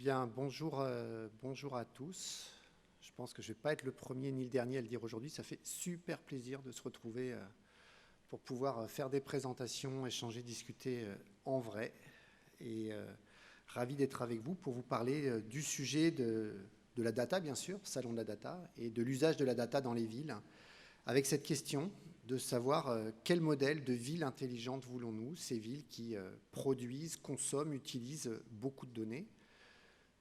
Bien, bonjour à tous. Je pense que je ne vais pas être le premier ni le dernier à le dire aujourd'hui. Ça fait super plaisir de se retrouver pour pouvoir faire des présentations, échanger, discuter en vrai. Et ravi d'être avec vous pour vous parler du sujet de la data, bien sûr, Salon de la data, et de l'usage de la data dans les villes, avec cette question de savoir quel modèle de ville intelligente voulons-nous, ces villes qui produisent, consomment, utilisent beaucoup de données.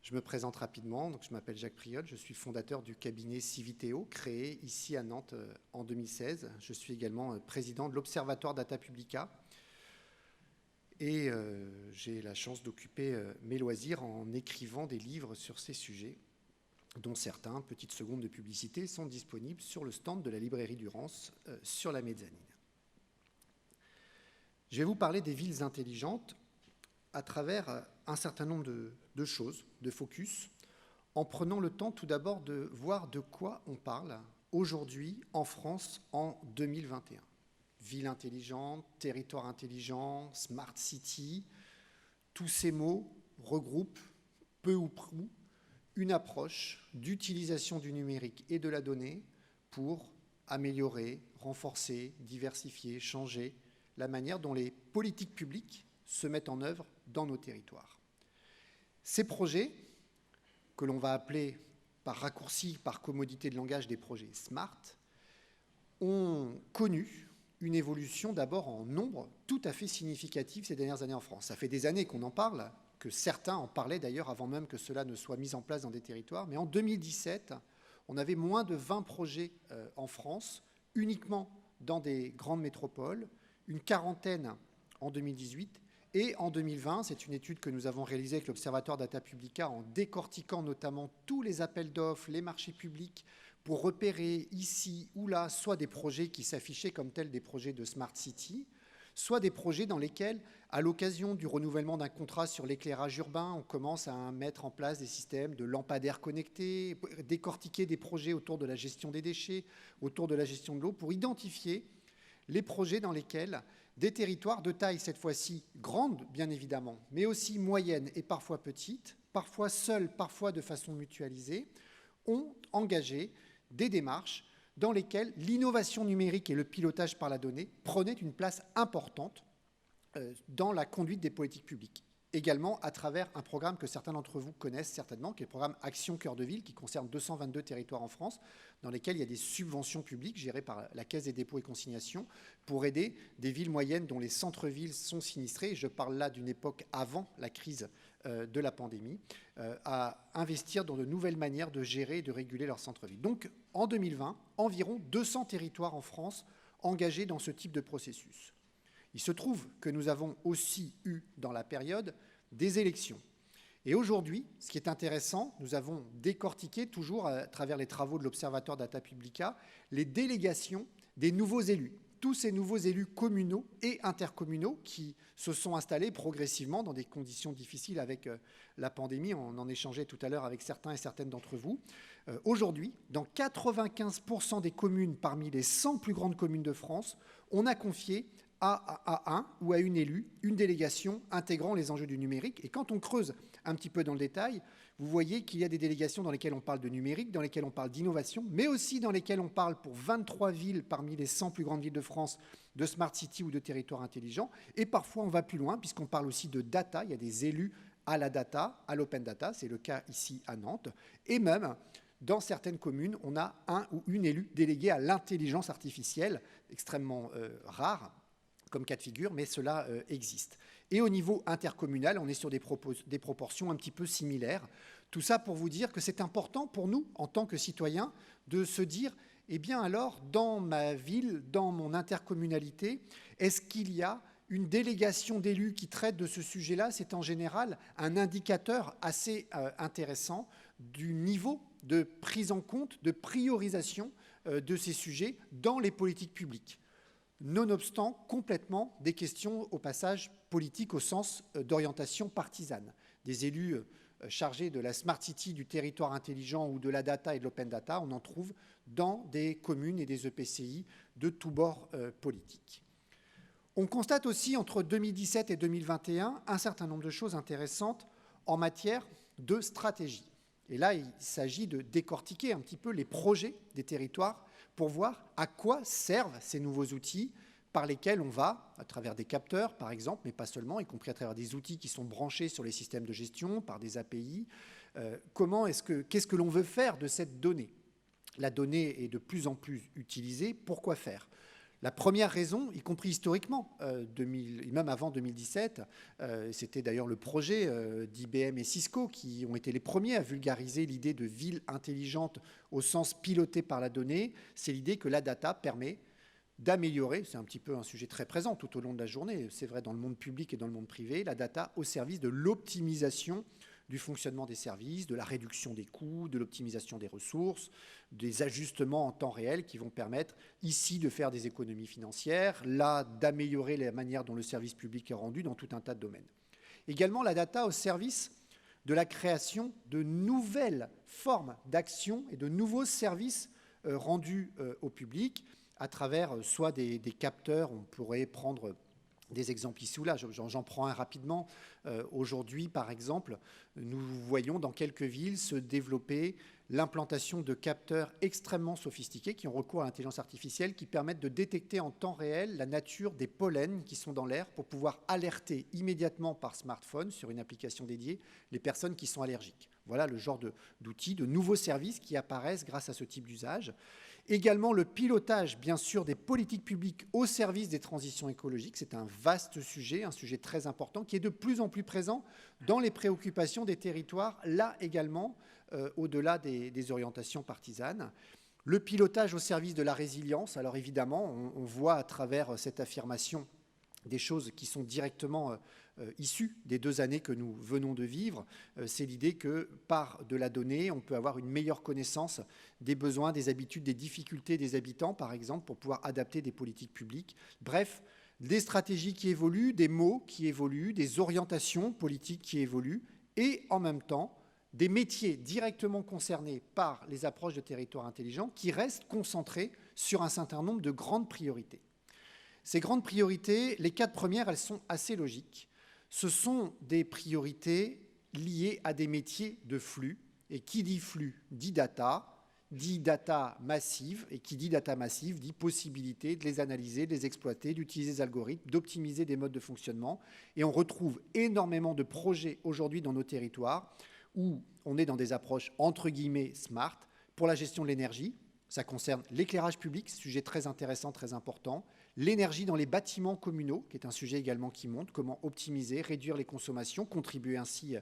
Je me présente rapidement, donc je m'appelle Jacques Priol, je suis fondateur du cabinet Civiteo, créé ici à Nantes en 2016. Je suis également président de l'Observatoire Data Publica et j'ai la chance d'occuper mes loisirs en écrivant des livres sur ces sujets, dont certains, petites secondes de publicité, sont disponibles sur le stand de la librairie Durance sur la mezzanine. Je vais vous parler des villes intelligentes à travers un certain nombre de choses, de focus, en prenant le temps tout d'abord de voir de quoi on parle aujourd'hui en France en 2021. Ville intelligente, territoire intelligent, smart city, tous ces mots regroupent peu ou prou une approche d'utilisation du numérique et de la donnée pour améliorer, renforcer, diversifier, changer la manière dont les politiques publiques se mettent en œuvre dans nos territoires. Ces projets, que l'on va appeler par raccourci, par commodité de langage, des projets SMART, ont connu une évolution d'abord en nombre tout à fait significative ces dernières années en France. Ça fait des années qu'on en parle, que certains en parlaient d'ailleurs avant même que cela ne soit mis en place dans des territoires, mais en 2017, on avait moins de 20 projets en France, uniquement dans des grandes métropoles, une quarantaine en 2018, et en 2020, c'est une étude que nous avons réalisée avec l'Observatoire Data Publica en décortiquant notamment tous les appels d'offres, les marchés publics, pour repérer ici ou là soit des projets qui s'affichaient comme tels des projets de Smart City, soit des projets dans lesquels, à l'occasion du renouvellement d'un contrat sur l'éclairage urbain, on commence à mettre en place des systèmes de lampadaires connectés, décortiquer des projets autour de la gestion des déchets, autour de la gestion de l'eau, pour identifier les projets dans lesquels des territoires de taille, cette fois-ci grande, bien évidemment, mais aussi moyenne et parfois petite, parfois seuls, parfois de façon mutualisée, ont engagé des démarches dans lesquelles l'innovation numérique et le pilotage par la donnée prenaient une place importante dans la conduite des politiques publiques. Également à travers un programme que certains d'entre vous connaissent certainement, qui est le programme Action Cœur de Ville, qui concerne 222 territoires en France, dans lesquels il y a des subventions publiques gérées par la Caisse des dépôts et consignations pour aider des villes moyennes dont les centres-villes sont sinistrés, je parle là d'une époque avant la crise de la pandémie, à investir dans de nouvelles manières de gérer et de réguler leurs centres-villes. Donc en 2020, environ 200 territoires en France engagés dans ce type de processus. Il se trouve que nous avons aussi eu dans la période des élections. Et aujourd'hui, ce qui est intéressant, nous avons décortiqué toujours à travers les travaux de l'Observatoire Data Publica les délégations des nouveaux élus. Tous ces nouveaux élus communaux et intercommunaux qui se sont installés progressivement dans des conditions difficiles avec la pandémie. On en échangeait tout à l'heure avec certains et certaines d'entre vous. Aujourd'hui, dans 95% des communes parmi les 100 plus grandes communes de France, on a confié à un ou à une élue, une délégation intégrant les enjeux du numérique. Et quand on creuse un petit peu dans le détail, vous voyez qu'il y a des délégations dans lesquelles on parle de numérique, dans lesquelles on parle d'innovation, mais aussi dans lesquelles on parle pour 23 villes parmi les 100 plus grandes villes de France de Smart City ou de territoires intelligents. Et parfois, on va plus loin puisqu'on parle aussi de data. Il y a des élus à la data, à l'open data. C'est le cas ici à Nantes. Et même, dans certaines communes, on a un ou une élue déléguée à l'intelligence artificielle, extrêmement rare comme cas de figure, mais cela existe. Et au niveau intercommunal, on est sur des proportions un petit peu similaires. Tout ça pour vous dire que c'est important pour nous, en tant que citoyens, de se dire, eh bien alors, dans ma ville, dans mon intercommunalité, est-ce qu'il y a une délégation d'élus qui traite de ce sujet-là? C'est en général un indicateur assez intéressant du niveau de prise en compte, de priorisation de ces sujets dans les politiques publiques. Nonobstant complètement des questions au passage politiques au sens d'orientation partisane. Des élus chargés de la Smart City, du territoire intelligent ou de la data et de l'open data, on en trouve dans des communes et des EPCI de tous bords politiques. On constate aussi entre 2017 et 2021 un certain nombre de choses intéressantes en matière de stratégie. Et là, il s'agit de décortiquer un petit peu les projets des territoires pour voir à quoi servent ces nouveaux outils par lesquels on va, à travers des capteurs par exemple, mais pas seulement, y compris à travers des outils qui sont branchés sur les systèmes de gestion, par des API, qu'est-ce que l'on veut faire de cette donnée? La donnée est de plus en plus utilisée, pourquoi faire? La première raison, y compris historiquement, même avant 2017, c'était d'ailleurs le projet d'IBM et Cisco qui ont été les premiers à vulgariser l'idée de ville intelligente au sens piloté par la donnée. C'est l'idée que la data permet d'améliorer, c'est un petit peu un sujet très présent tout au long de la journée, c'est vrai dans le monde public et dans le monde privé, la data au service de l'optimisation du fonctionnement des services, de la réduction des coûts, de l'optimisation des ressources, des ajustements en temps réel qui vont permettre ici de faire des économies financières, là d'améliorer la manière dont le service public est rendu dans tout un tas de domaines. Également la data au service de la création de nouvelles formes d'action et de nouveaux services rendus au public à travers soit des capteurs, on pourrait prendre des exemples ici ou là, j'en prends un rapidement. Aujourd'hui, par exemple, nous voyons dans quelques villes se développer l'implantation de capteurs extrêmement sophistiqués qui ont recours à l'intelligence artificielle, qui permettent de détecter en temps réel la nature des pollens qui sont dans l'air pour pouvoir alerter immédiatement par smartphone, sur une application dédiée, les personnes qui sont allergiques. Voilà le genre d'outils, de nouveaux services qui apparaissent grâce à ce type d'usage. Également le pilotage, bien sûr, des politiques publiques au service des transitions écologiques. C'est un vaste sujet, un sujet très important qui est de plus en plus présent dans les préoccupations des territoires, là également, au-delà des orientations partisanes. Le pilotage au service de la résilience. Alors évidemment, on voit à travers cette affirmation des choses qui sont directement issues des 2 années que nous venons de vivre. C'est l'idée que par de la donnée, on peut avoir une meilleure connaissance des besoins, des habitudes, des difficultés des habitants, par exemple, pour pouvoir adapter des politiques publiques. Bref, des stratégies qui évoluent, des mots qui évoluent, des orientations politiques qui évoluent, et en même temps, des métiers directement concernés par les approches de territoires intelligents qui restent concentrés sur un certain nombre de grandes priorités. Ces grandes priorités, les 4 premières, elles sont assez logiques. Ce sont des priorités liées à des métiers de flux. Et qui dit flux dit data massive. Et qui dit data massive dit possibilité de les analyser, de les exploiter, d'utiliser des algorithmes, d'optimiser des modes de fonctionnement. Et on retrouve énormément de projets aujourd'hui dans nos territoires où on est dans des approches entre guillemets smart pour la gestion de l'énergie. Ça concerne l'éclairage public, sujet très intéressant, très important. L'énergie dans les bâtiments communaux, qui est un sujet également qui monte. Comment optimiser, réduire les consommations, contribuer ainsi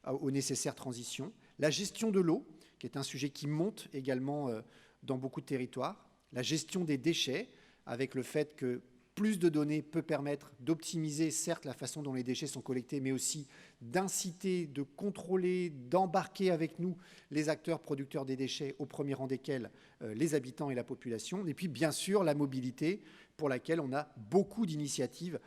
aux nécessaires transitions. La gestion de l'eau, qui est un sujet qui monte également dans beaucoup de territoires. La gestion des déchets, avec le fait que plus de données peut permettre d'optimiser, certes, la façon dont les déchets sont collectés, mais aussi d'inciter, de contrôler, d'embarquer avec nous les acteurs producteurs des déchets, au premier rang desquels les habitants et la population. Et puis, bien sûr, la mobilité, pour laquelle on a beaucoup d'initiatives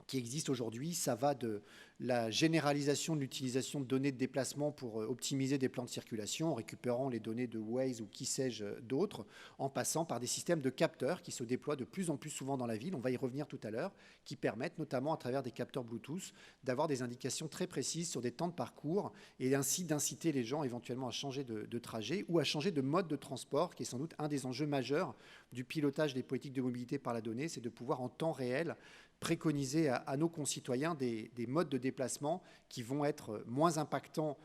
qui existent aujourd'hui. Ça va de la généralisation de l'utilisation de données de déplacement pour optimiser des plans de circulation, en récupérant les données de Waze ou qui sais-je d'autres, en passant par des systèmes de capteurs qui se déploient de plus en plus souvent dans la ville, on va y revenir tout à l'heure, qui permettent notamment à travers des capteurs Bluetooth d'avoir des indications très précises sur des temps de parcours et ainsi d'inciter les gens éventuellement à changer de trajet ou à changer de mode de transport, qui est sans doute un des enjeux majeurs du pilotage des politiques de mobilité par la donnée, c'est de pouvoir en temps réel préconiser à nos concitoyens des modes de déplacement qui vont être moins impactants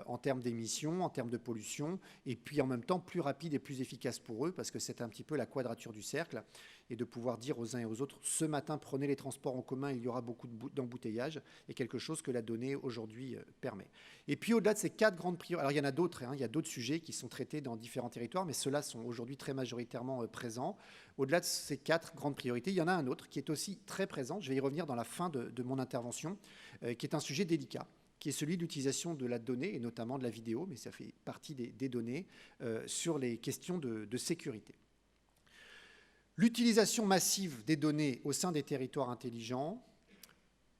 en termes d'émissions, en termes de pollution, et puis en même temps plus rapides et plus efficaces pour eux, parce que c'est un petit peu la quadrature du cercle, et de pouvoir dire aux uns et aux autres, ce matin, prenez les transports en commun, il y aura beaucoup d'embouteillages, et quelque chose que la donnée aujourd'hui permet. Et puis au-delà de ces 4 grandes priorités, alors il y en a d'autres, il y a d'autres sujets qui sont traités dans différents territoires, mais ceux-là sont aujourd'hui très majoritairement présents. Au-delà de ces 4 grandes priorités, il y en a un autre qui est aussi très présent, je vais y revenir dans la fin de mon intervention, qui est un sujet délicat, qui est celui de l'utilisation de la donnée, et notamment de la vidéo, mais ça fait partie des données, sur les questions de sécurité. L'utilisation massive des données au sein des territoires intelligents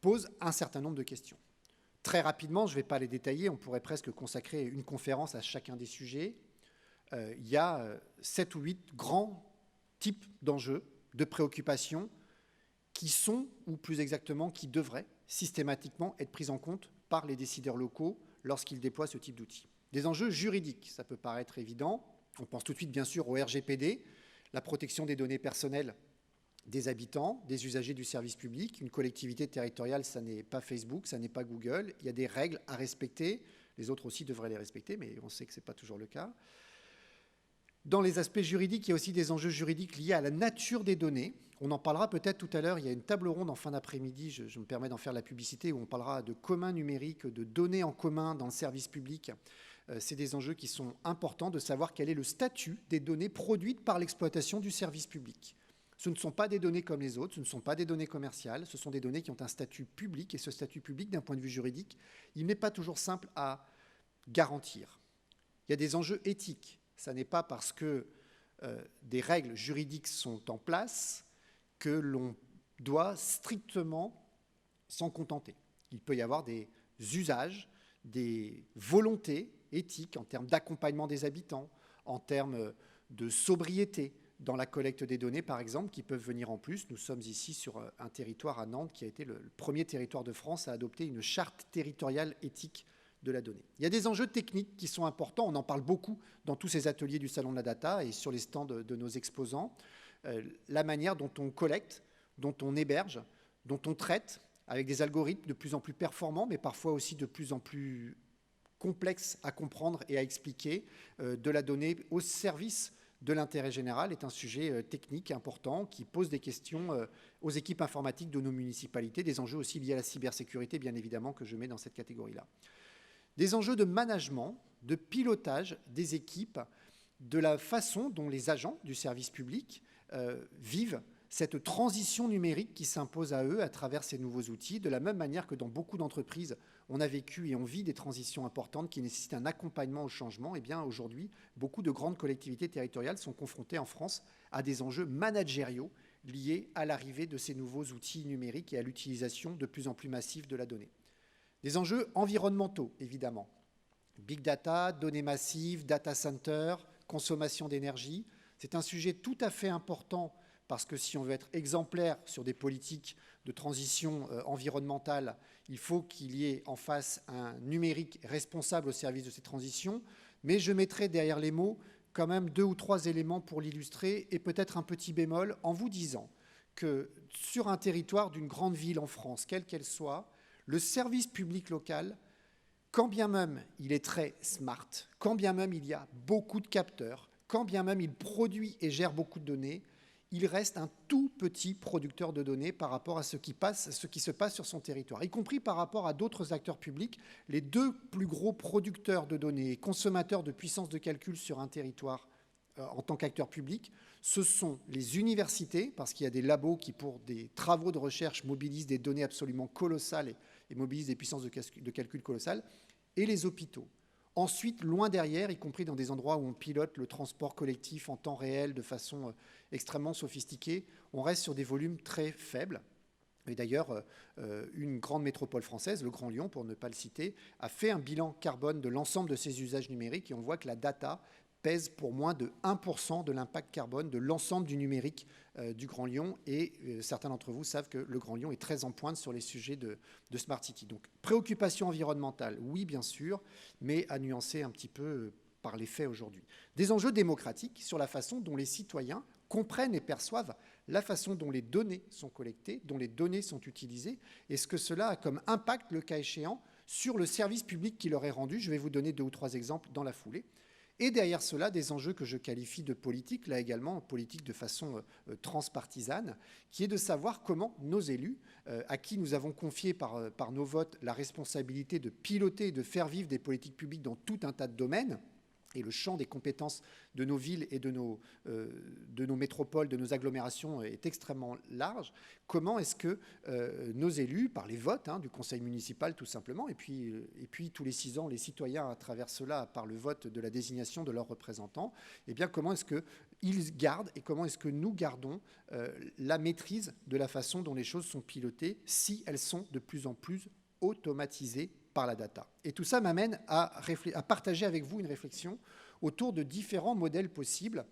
pose un certain nombre de questions. Très rapidement, je ne vais pas les détailler, on pourrait presque consacrer une conférence à chacun des sujets. Il y a 7 ou 8 grands types d'enjeux, de préoccupations, qui sont, ou plus exactement, qui devraient systématiquement être pris en compte par les décideurs locaux lorsqu'ils déploient ce type d'outils. Des enjeux juridiques, ça peut paraître évident. On pense tout de suite, bien sûr, au RGPD, la protection des données personnelles des habitants, des usagers du service public. Une collectivité territoriale, ça n'est pas Facebook, ça n'est pas Google. Il y a des règles à respecter. Les autres aussi devraient les respecter, mais on sait que ce n'est pas toujours le cas. Dans les aspects juridiques, il y a aussi des enjeux juridiques liés à la nature des données. On en parlera peut-être tout à l'heure. Il y a une table ronde en fin d'après-midi, je me permets d'en faire la publicité, où on parlera de commun numérique, de données en commun dans le service public. C'est des enjeux qui sont importants de savoir quel est le statut des données produites par l'exploitation du service public. Ce ne sont pas des données comme les autres, ce ne sont pas des données commerciales, ce sont des données qui ont un statut public, et ce statut public, d'un point de vue juridique, il n'est pas toujours simple à garantir. Il y a des enjeux éthiques. Ça n'est pas parce que des règles juridiques sont en place que l'on doit strictement s'en contenter. Il peut y avoir des usages, des volontés éthiques en termes d'accompagnement des habitants, en termes de sobriété dans la collecte des données, par exemple, qui peuvent venir en plus. Nous sommes ici sur un territoire à Nantes qui a été le premier territoire de France à adopter une charte territoriale éthique de la donnée. Il y a des enjeux techniques qui sont importants. On en parle beaucoup dans tous ces ateliers du Salon de la Data et sur les stands de nos exposants. La manière dont on collecte, dont on héberge, dont on traite, avec des algorithmes de plus en plus performants, mais parfois aussi de plus en plus complexes à comprendre et à expliquer, de la donnée au service de l'intérêt général est un sujet technique important qui pose des questions aux équipes informatiques de nos municipalités, des enjeux aussi liés à la cybersécurité, bien évidemment, que je mets dans cette catégorie-là. Des enjeux de management, de pilotage des équipes, de la façon dont les agents du service public vivent cette transition numérique qui s'impose à eux à travers ces nouveaux outils, de la même manière que dans beaucoup d'entreprises, on a vécu et on vit des transitions importantes qui nécessitent un accompagnement au changement. Eh bien, aujourd'hui, beaucoup de grandes collectivités territoriales sont confrontées en France à des enjeux managériaux liés à l'arrivée de ces nouveaux outils numériques et à l'utilisation de plus en plus massive de la donnée. Des enjeux environnementaux, évidemment. Big data, données massives, data center, consommation d'énergie. C'est un sujet tout à fait important parce que si on veut être exemplaire sur des politiques de transition environnementale, il faut qu'il y ait en face un numérique responsable au service de ces transitions. Mais je mettrai derrière les mots quand même 2 ou 3 éléments pour l'illustrer et peut-être un petit bémol en vous disant que sur un territoire d'une grande ville en France, quelle qu'elle soit, le service public local, quand bien même il est très smart, quand bien même il y a beaucoup de capteurs, quand bien même il produit et gère beaucoup de données, il reste un tout petit producteur de données par rapport à ce qui se passe sur son territoire, y compris par rapport à d'autres acteurs publics. Les 2 plus gros producteurs de données et consommateurs de puissance de calcul sur un territoire en tant qu'acteur public, ce sont les universités, parce qu'il y a des labos qui, pour des travaux de recherche, mobilisent des données absolument colossales et mobilisent des puissances de calcul colossales, et les hôpitaux. Ensuite, loin derrière, y compris dans des endroits où on pilote le transport collectif en temps réel de façon extrêmement sophistiquée, on reste sur des volumes très faibles. Et d'ailleurs, une grande métropole française, le Grand Lyon, pour ne pas le citer, a fait un bilan carbone de l'ensemble de ses usages numériques et on voit que la data pèse pour moins de 1% de l'impact carbone de l'ensemble du numérique du Grand Lyon. Et certains d'entre vous savent que le Grand Lyon est très en pointe sur les sujets de Smart City. Donc, préoccupation environnementale, oui, bien sûr, mais à nuancer un petit peu par les faits aujourd'hui. Des enjeux démocratiques sur la façon dont les citoyens comprennent et perçoivent la façon dont les données sont collectées, dont les données sont utilisées, et ce que cela a comme impact, le cas échéant, sur le service public qui leur est rendu. Je vais vous donner 2 ou 3 exemples dans la foulée. Et derrière cela, des enjeux que je qualifie de politique, là également politique de façon transpartisane, qui est de savoir comment nos élus, à qui nous avons confié par nos votes la responsabilité de piloter et de faire vivre des politiques publiques dans tout un tas de domaines, et le champ des compétences de nos villes et de nos métropoles, de nos agglomérations est extrêmement large. Comment est-ce que nos élus, par les votes du conseil municipal tout simplement, et puis tous les 6 ans, les citoyens à travers cela, par le vote de la désignation de leurs représentants, eh bien comment est-ce qu'ils gardent et comment est-ce que nous gardons la maîtrise de la façon dont les choses sont pilotées si elles sont de plus en plus automatisées par la data. Et tout ça m'amène à partager avec vous une réflexion autour de différents modèles possibles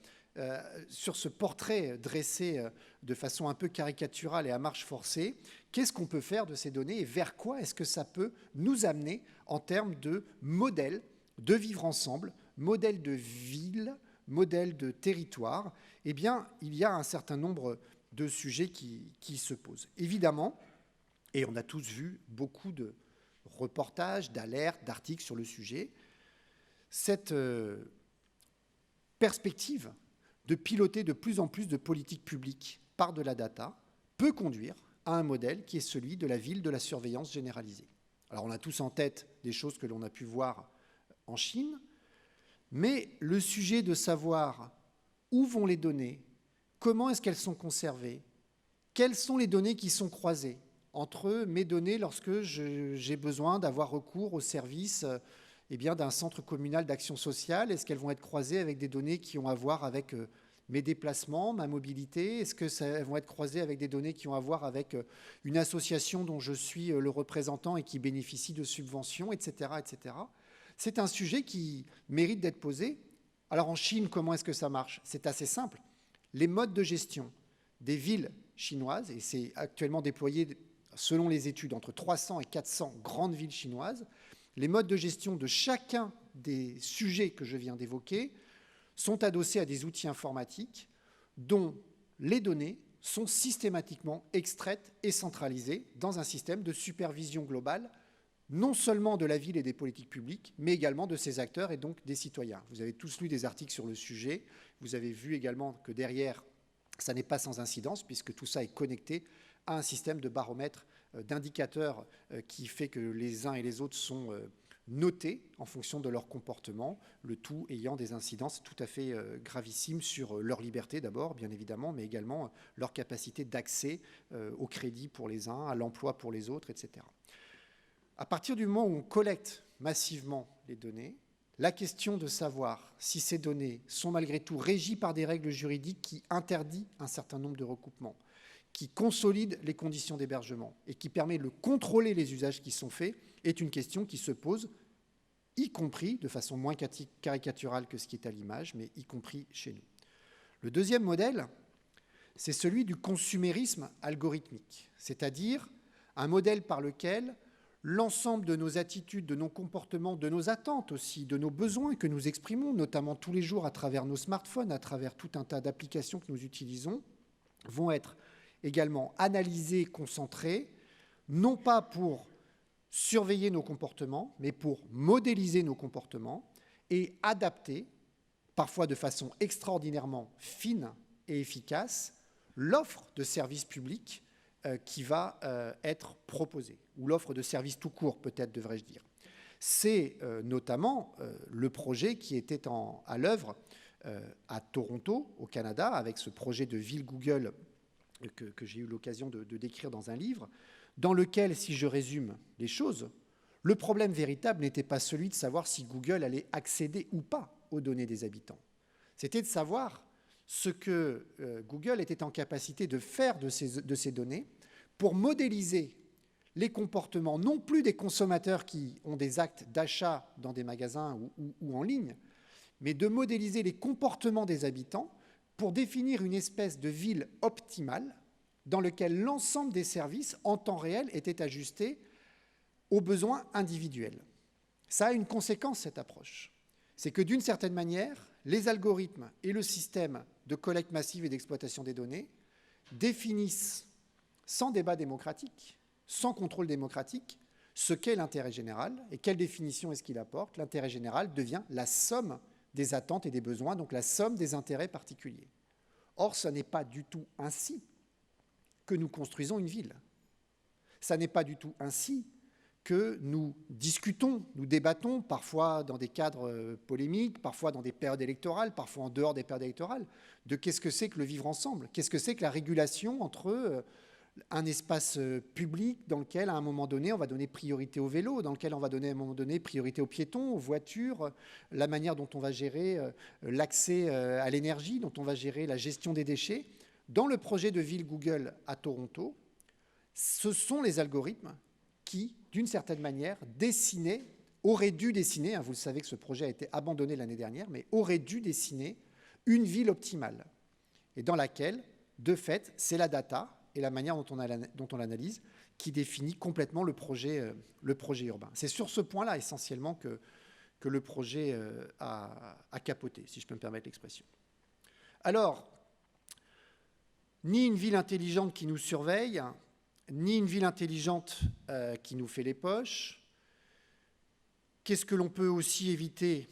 sur ce portrait dressé de façon un peu caricaturale et à marche forcée, qu'est-ce qu'on peut faire de ces données et vers quoi est-ce que ça peut nous amener en termes de modèle de vivre ensemble, modèle de ville, modèle de territoire? Eh bien, il y a un certain nombre de sujets qui se posent. Évidemment, et on a tous vu beaucoup de reportages, d'alertes, d'articles sur le sujet, cette perspective de piloter de plus en plus de politiques publiques par de la data peut conduire à un modèle qui est celui de la ville de la surveillance généralisée. Alors on a tous en tête des choses que l'on a pu voir en Chine, mais le sujet de savoir où vont les données, comment est-ce qu'elles sont conservées, quelles sont les données qui sont croisées entre mes données lorsque j'ai besoin d'avoir recours au service d'un centre communal d'action sociale, est-ce qu'elles vont être croisées avec des données qui ont à voir avec mes déplacements, ma mobilité? Est-ce qu'elles vont être croisées avec des données qui ont à voir avec une association dont je suis le représentant et qui bénéficie de subventions, etc., etc. C'est un sujet qui mérite d'être posé. Alors en Chine, comment est-ce que ça marche? C'est assez simple. Les modes de gestion des villes chinoises, et c'est actuellement déployé selon les études entre 300 et 400 grandes villes chinoises, les modes de gestion de chacun des sujets que je viens d'évoquer sont adossés à des outils informatiques dont les données sont systématiquement extraites et centralisées dans un système de supervision globale, non seulement de la ville et des politiques publiques, mais également de ses acteurs et donc des citoyens. Vous avez tous lu des articles sur le sujet. Vous avez vu également que derrière, ça n'est pas sans incidence, puisque tout ça est connecté à un système de baromètre, d'indicateurs qui fait que les uns et les autres sont notés en fonction de leur comportement, le tout ayant des incidences tout à fait gravissimes sur leur liberté d'abord, bien évidemment, mais également leur capacité d'accès au crédit pour les uns, à l'emploi pour les autres, etc. À partir du moment où on collecte massivement les données, la question de savoir si ces données sont malgré tout régies par des règles juridiques qui interdisent un certain nombre de recoupements, qui consolident les conditions d'hébergement et qui permet de contrôler les usages qui sont faits, est une question qui se pose, y compris de façon moins caricaturale que ce qui est à l'image, mais y compris chez nous. Le deuxième modèle, c'est celui du consumérisme algorithmique, c'est-à-dire un modèle par lequel l'ensemble de nos attitudes, de nos comportements, de nos attentes aussi, de nos besoins que nous exprimons, notamment tous les jours à travers nos smartphones, à travers tout un tas d'applications que nous utilisons, vont être également analysés, concentrés, non pas pour surveiller nos comportements, mais pour modéliser nos comportements et adapter, parfois de façon extraordinairement fine et efficace, l'offre de services publics qui va être proposée, ou l'offre de services tout court, peut-être devrais-je dire. C'est notamment le projet qui était à l'œuvre à Toronto, au Canada, avec ce projet de ville Google que j'ai eu l'occasion de décrire dans un livre, dans lequel, si je résume les choses, le problème véritable n'était pas celui de savoir si Google allait accéder ou pas aux données des habitants. C'était de savoir ce que Google était en capacité de faire de ces données pour modéliser les comportements, non plus des consommateurs qui ont des actes d'achat dans des magasins ou en ligne, mais de modéliser les comportements des habitants pour définir une espèce de ville optimale dans laquelle l'ensemble des services en temps réel étaient ajustés aux besoins individuels. Ça a une conséquence, cette approche. C'est que d'une certaine manière, les algorithmes et le système de collecte massive et d'exploitation des données définissent, sans débat démocratique, sans contrôle démocratique, ce qu'est l'intérêt général et quelle définition est-ce qu'il apporte. L'intérêt général devient la somme des attentes et des besoins, donc la somme des intérêts particuliers. Or, ce n'est pas du tout ainsi que nous construisons une ville. Ce n'est pas du tout ainsi que nous discutons, nous débattons, parfois dans des cadres polémiques, parfois dans des périodes électorales, parfois en dehors des périodes électorales, de qu'est-ce que c'est que le vivre ensemble, qu'est-ce que c'est que la régulation entre un espace public dans lequel, à un moment donné, on va donner priorité au vélo, dans lequel on va donner, à un moment donné, priorité aux piétons, aux voitures, la manière dont on va gérer l'accès à l'énergie, dont on va gérer la gestion des déchets. Dans le projet de ville Google à Toronto, ce sont les algorithmes qui, d'une certaine manière, auraient dû dessiner, vous le savez que ce projet a été abandonné l'année dernière, mais auraient dû dessiner une ville optimale, et dans laquelle, de fait, c'est la data et la manière dont on l'analyse qui définit complètement le projet urbain. C'est sur ce point-là, essentiellement, que le projet a capoté, si je peux me permettre l'expression. Alors, ni une ville intelligente qui nous surveille, ni une ville intelligente qui nous fait les poches. Qu'est-ce que l'on peut aussi éviter ?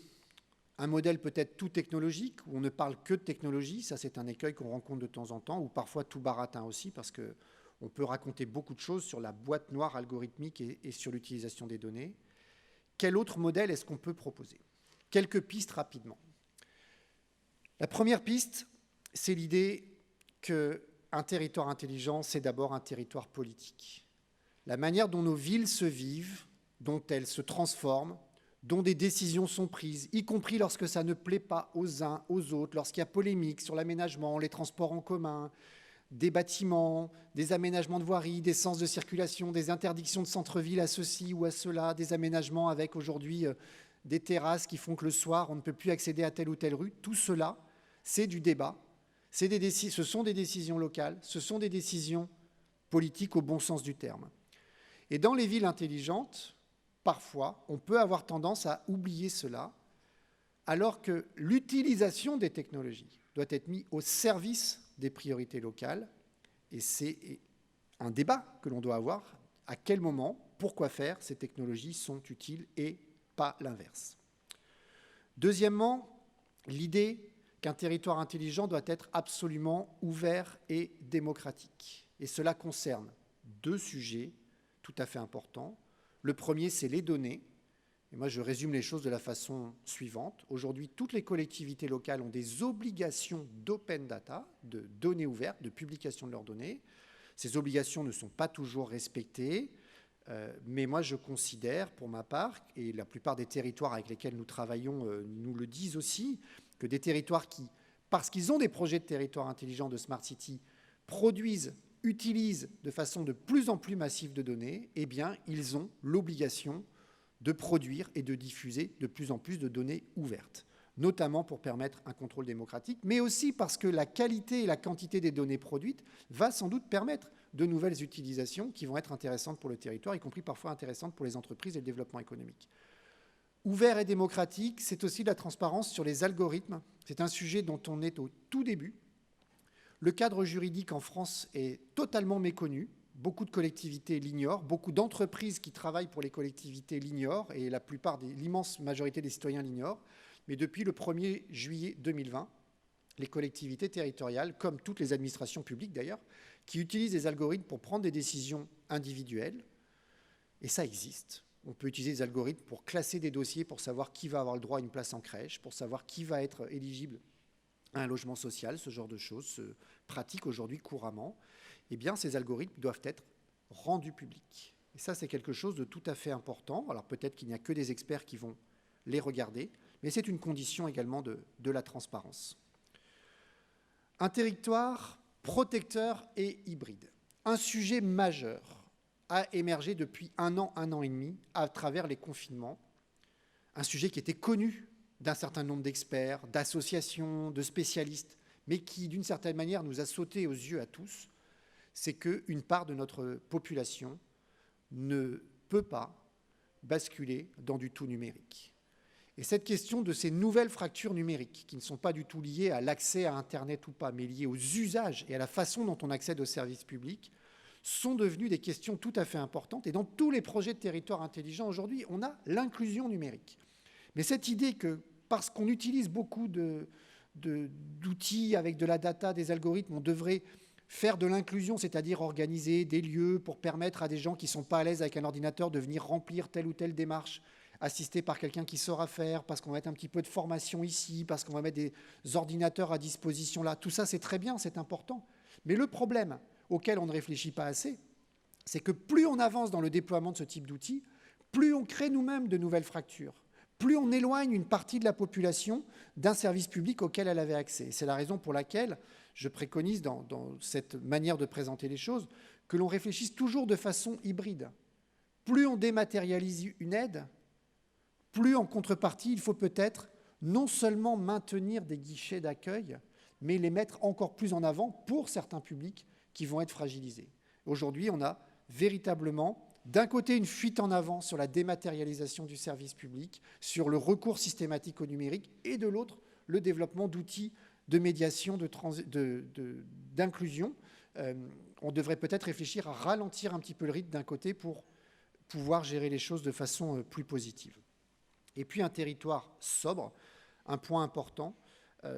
Un modèle peut-être tout technologique, où on ne parle que de technologie, ça c'est un écueil qu'on rencontre de temps en temps, ou parfois tout baratin aussi, parce qu'on peut raconter beaucoup de choses sur la boîte noire algorithmique et sur l'utilisation des données. Quel autre modèle est-ce qu'on peut proposer ? Quelques pistes rapidement. La première piste, c'est l'idée qu'un territoire intelligent, c'est d'abord un territoire politique. La manière dont nos villes se vivent, dont elles se transforment, dont des décisions sont prises, y compris lorsque ça ne plaît pas aux uns, aux autres, lorsqu'il y a polémique sur l'aménagement, les transports en commun, des bâtiments, des aménagements de voirie, des sens de circulation, des interdictions de centre-ville à ceci ou à cela, des aménagements avec aujourd'hui des terrasses qui font que le soir, on ne peut plus accéder à telle ou telle rue. Tout cela, c'est du débat. Ce sont des décisions locales, ce sont des décisions politiques au bon sens du terme. Et dans les villes intelligentes, parfois, on peut avoir tendance à oublier cela, alors que l'utilisation des technologies doit être mise au service des priorités locales. Et c'est un débat que l'on doit avoir. À quel moment, pourquoi faire, ces technologies sont utiles et pas l'inverse. Deuxièmement, l'idée qu'un territoire intelligent doit être absolument ouvert et démocratique. Et cela concerne deux sujets tout à fait importants. Le premier, c'est les données. Et moi, je résume les choses de la façon suivante. Aujourd'hui, toutes les collectivités locales ont des obligations d'open data, de données ouvertes, de publication de leurs données. Ces obligations ne sont pas toujours respectées, mais moi, je considère, pour ma part, et la plupart des territoires avec lesquels nous travaillons nous le disent aussi, que des territoires qui, parce qu'ils ont des projets de territoire intelligent de Smart City, produisent, utilisent de façon de plus en plus massive de données, eh bien, ils ont l'obligation de produire et de diffuser de plus en plus de données ouvertes, notamment pour permettre un contrôle démocratique, mais aussi parce que la qualité et la quantité des données produites va sans doute permettre de nouvelles utilisations qui vont être intéressantes pour le territoire, y compris parfois intéressantes pour les entreprises et le développement économique. Ouvert et démocratique, c'est aussi de la transparence sur les algorithmes. C'est un sujet dont on est au tout début. Le cadre juridique en France est totalement méconnu. Beaucoup de collectivités l'ignorent, beaucoup d'entreprises qui travaillent pour les collectivités l'ignorent, et l'immense majorité des citoyens l'ignorent. Mais depuis le 1er juillet 2020, les collectivités territoriales, comme toutes les administrations publiques d'ailleurs, qui utilisent des algorithmes pour prendre des décisions individuelles, et ça existe. On peut utiliser des algorithmes pour classer des dossiers, pour savoir qui va avoir le droit à une place en crèche, pour savoir qui va être éligible à un logement social, ce genre de choses se pratique aujourd'hui couramment. Eh bien, ces algorithmes doivent être rendus publics. Et ça, c'est quelque chose de tout à fait important. Alors peut-être qu'il n'y a que des experts qui vont les regarder, mais c'est une condition également de la transparence. Un territoire protecteur et hybride. Un sujet majeur a émergé depuis un an et demi, à travers les confinements. Un sujet qui était connu d'un certain nombre d'experts, d'associations, de spécialistes, mais qui, d'une certaine manière, nous a sauté aux yeux à tous, c'est qu'une part de notre population ne peut pas basculer dans du tout numérique. Et cette question de ces nouvelles fractures numériques, qui ne sont pas du tout liées à l'accès à Internet ou pas, mais liées aux usages et à la façon dont on accède aux services publics, sont devenues des questions tout à fait importantes. Et dans tous les projets de territoire intelligent, aujourd'hui, on a l'inclusion numérique. Mais cette idée que, parce qu'on utilise beaucoup d'outils avec de la data, des algorithmes, on devrait faire de l'inclusion, c'est-à-dire organiser des lieux pour permettre à des gens qui ne sont pas à l'aise avec un ordinateur de venir remplir telle ou telle démarche, assisté par quelqu'un qui saura faire, parce qu'on va mettre un petit peu de formation ici, parce qu'on va mettre des ordinateurs à disposition là. Tout ça, c'est très bien, c'est important. Mais le problème auquel on ne réfléchit pas assez, c'est que plus on avance dans le déploiement de ce type d'outils, plus on crée nous-mêmes de nouvelles fractures, plus on éloigne une partie de la population d'un service public auquel elle avait accès. C'est la raison pour laquelle je préconise dans cette manière de présenter les choses que l'on réfléchisse toujours de façon hybride. Plus on dématérialise une aide, plus en contrepartie, il faut peut-être non seulement maintenir des guichets d'accueil, mais les mettre encore plus en avant pour certains publics qui vont être fragilisés. Aujourd'hui, on a véritablement, d'un côté, une fuite en avant sur la dématérialisation du service public, sur le recours systématique au numérique, et de l'autre, le développement d'outils de médiation, d'inclusion. On devrait peut-être réfléchir à ralentir un petit peu le rythme d'un côté pour pouvoir gérer les choses de façon plus positive. Et puis un territoire sobre, un point important,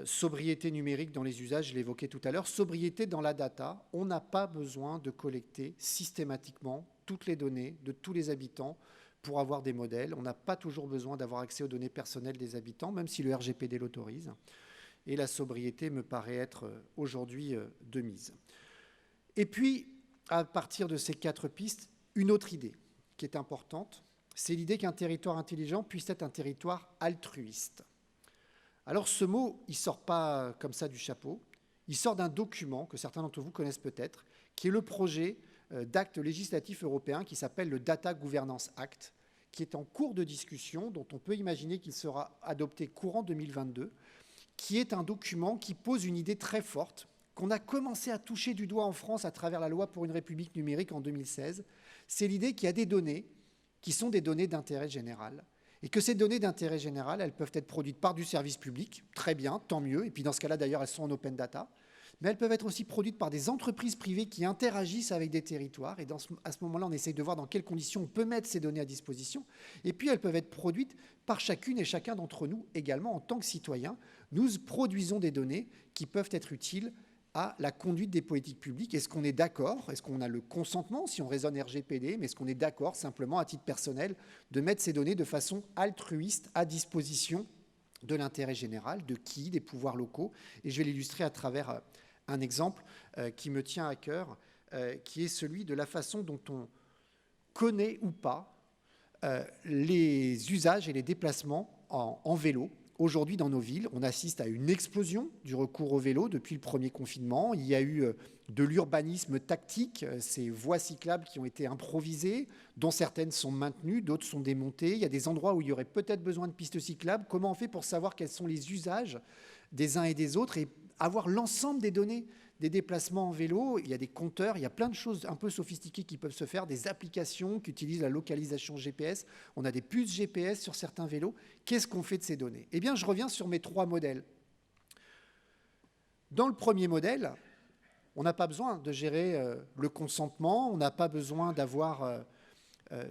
sobriété numérique dans les usages, je l'évoquais tout à l'heure, sobriété dans la data. On n'a pas besoin de collecter systématiquement toutes les données de tous les habitants pour avoir des modèles. On n'a pas toujours besoin d'avoir accès aux données personnelles des habitants, même si le RGPD l'autorise. Et la sobriété me paraît être aujourd'hui de mise. Et puis, à partir de ces 4 pistes, une autre idée qui est importante, c'est l'idée qu'un territoire intelligent puisse être un territoire altruiste. Alors ce mot, il ne sort pas comme ça du chapeau, il sort d'un document que certains d'entre vous connaissent peut-être, qui est le projet d'acte législatif européen qui s'appelle le Data Governance Act, qui est en cours de discussion, dont on peut imaginer qu'il sera adopté courant 2022, qui est un document qui pose une idée très forte, qu'on a commencé à toucher du doigt en France à travers la loi pour une République numérique en 2016. C'est l'idée qu'il y a des données qui sont des données d'intérêt général, et que ces données d'intérêt général, elles peuvent être produites par du service public, très bien, tant mieux, et puis dans ce cas-là, d'ailleurs, elles sont en open data, mais elles peuvent être aussi produites par des entreprises privées qui interagissent avec des territoires, et à ce moment-là, on essaye de voir dans quelles conditions on peut mettre ces données à disposition, et puis elles peuvent être produites par chacune et chacun d'entre nous également, en tant que citoyens. Nous produisons des données qui peuvent être utiles à la conduite des politiques publiques. Est-ce qu'on est d'accord? Est-ce qu'on a le consentement, si on raisonne RGPD, mais est-ce qu'on est d'accord simplement, à titre personnel, de mettre ces données de façon altruiste à disposition de l'intérêt général, de qui? Des pouvoirs locaux. Et je vais l'illustrer à travers un exemple qui me tient à cœur, qui est celui de la façon dont on connaît ou pas les usages et les déplacements en vélo. Aujourd'hui, dans nos villes, on assiste à une explosion du recours au vélo depuis le premier confinement. Il y a eu de l'urbanisme tactique, ces voies cyclables qui ont été improvisées, dont certaines sont maintenues, d'autres sont démontées. Il y a des endroits où il y aurait peut-être besoin de pistes cyclables. Comment on fait pour savoir quels sont les usages des uns et des autres et avoir l'ensemble des données des déplacements en vélo? Il y a des compteurs, il y a plein de choses un peu sophistiquées qui peuvent se faire, des applications qui utilisent la localisation GPS. On a des puces GPS sur certains vélos. Qu'est-ce qu'on fait de ces données? Eh bien, je reviens sur mes 3 modèles. Dans le premier modèle, on n'a pas besoin de gérer le consentement, on n'a pas besoin d'avoir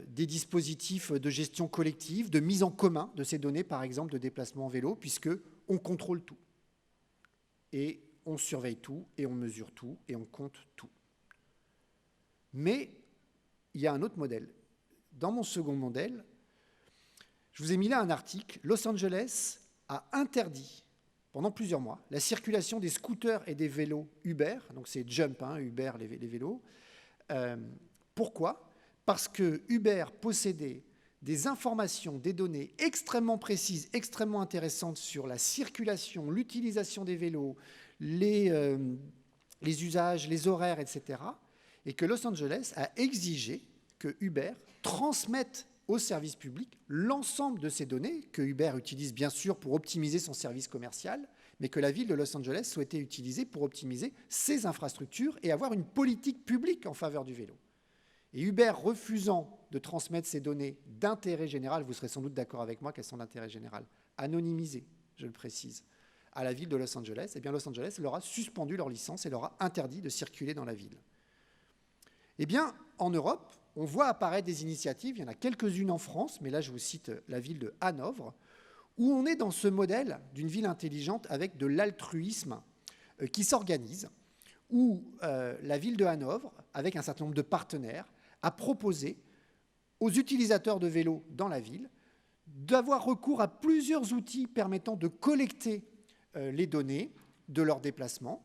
des dispositifs de gestion collective, de mise en commun de ces données, par exemple, de déplacement en vélo, puisqu'on contrôle tout. Et on surveille tout, et on mesure tout, et on compte tout. Mais il y a un autre modèle. Dans mon second modèle, je vous ai mis là un article. Los Angeles a interdit, pendant plusieurs mois, la circulation des scooters et des vélos Uber. Donc c'est Jump, Uber, les vélos. Pourquoi? Parce que Uber possédait des informations, des données extrêmement précises, extrêmement intéressantes sur la circulation, l'utilisation des vélos, les usages, les horaires, etc. Et que Los Angeles a exigé que Uber transmette au service public l'ensemble de ces données que Uber utilise bien sûr pour optimiser son service commercial, mais que la ville de Los Angeles souhaitait utiliser pour optimiser ses infrastructures et avoir une politique publique en faveur du vélo. Et Uber refusant de transmettre ces données d'intérêt général, vous serez sans doute d'accord avec moi qu'elles sont d'intérêt général, anonymisées, je le précise, à la ville de Los Angeles, eh bien Los Angeles leur a suspendu leur licence et leur a interdit de circuler dans la ville. Eh bien, en Europe, on voit apparaître des initiatives, il y en a quelques-unes en France, mais là je vous cite la ville de Hanovre, où on est dans ce modèle d'une ville intelligente avec de l'altruisme qui s'organise, où la ville de Hanovre, avec un certain nombre de partenaires, a proposé aux utilisateurs de vélos dans la ville d'avoir recours à plusieurs outils permettant de collecter les données de leurs déplacements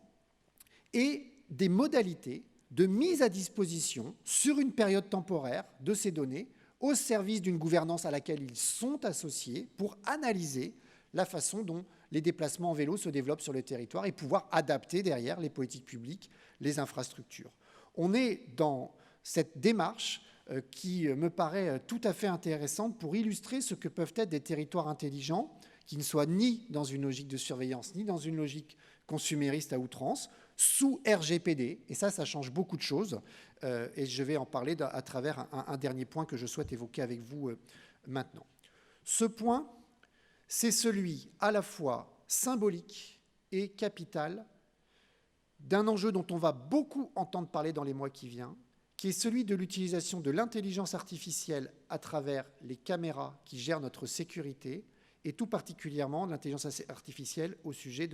et des modalités de mise à disposition sur une période temporaire de ces données au service d'une gouvernance à laquelle ils sont associés pour analyser la façon dont les déplacements en vélo se développent sur le territoire et pouvoir adapter derrière les politiques publiques, les infrastructures. On est dans cette démarche qui me paraît tout à fait intéressante pour illustrer ce que peuvent être des territoires intelligents qui ne soit ni dans une logique de surveillance, ni dans une logique consumériste à outrance, sous RGPD, et ça change beaucoup de choses, et je vais en parler à travers un dernier point que je souhaite évoquer avec vous maintenant. Ce point, c'est celui à la fois symbolique et capital d'un enjeu dont on va beaucoup entendre parler dans les mois qui viennent, qui est celui de l'utilisation de l'intelligence artificielle à travers les caméras qui gèrent notre sécurité, et tout particulièrement l'intelligence artificielle au sujet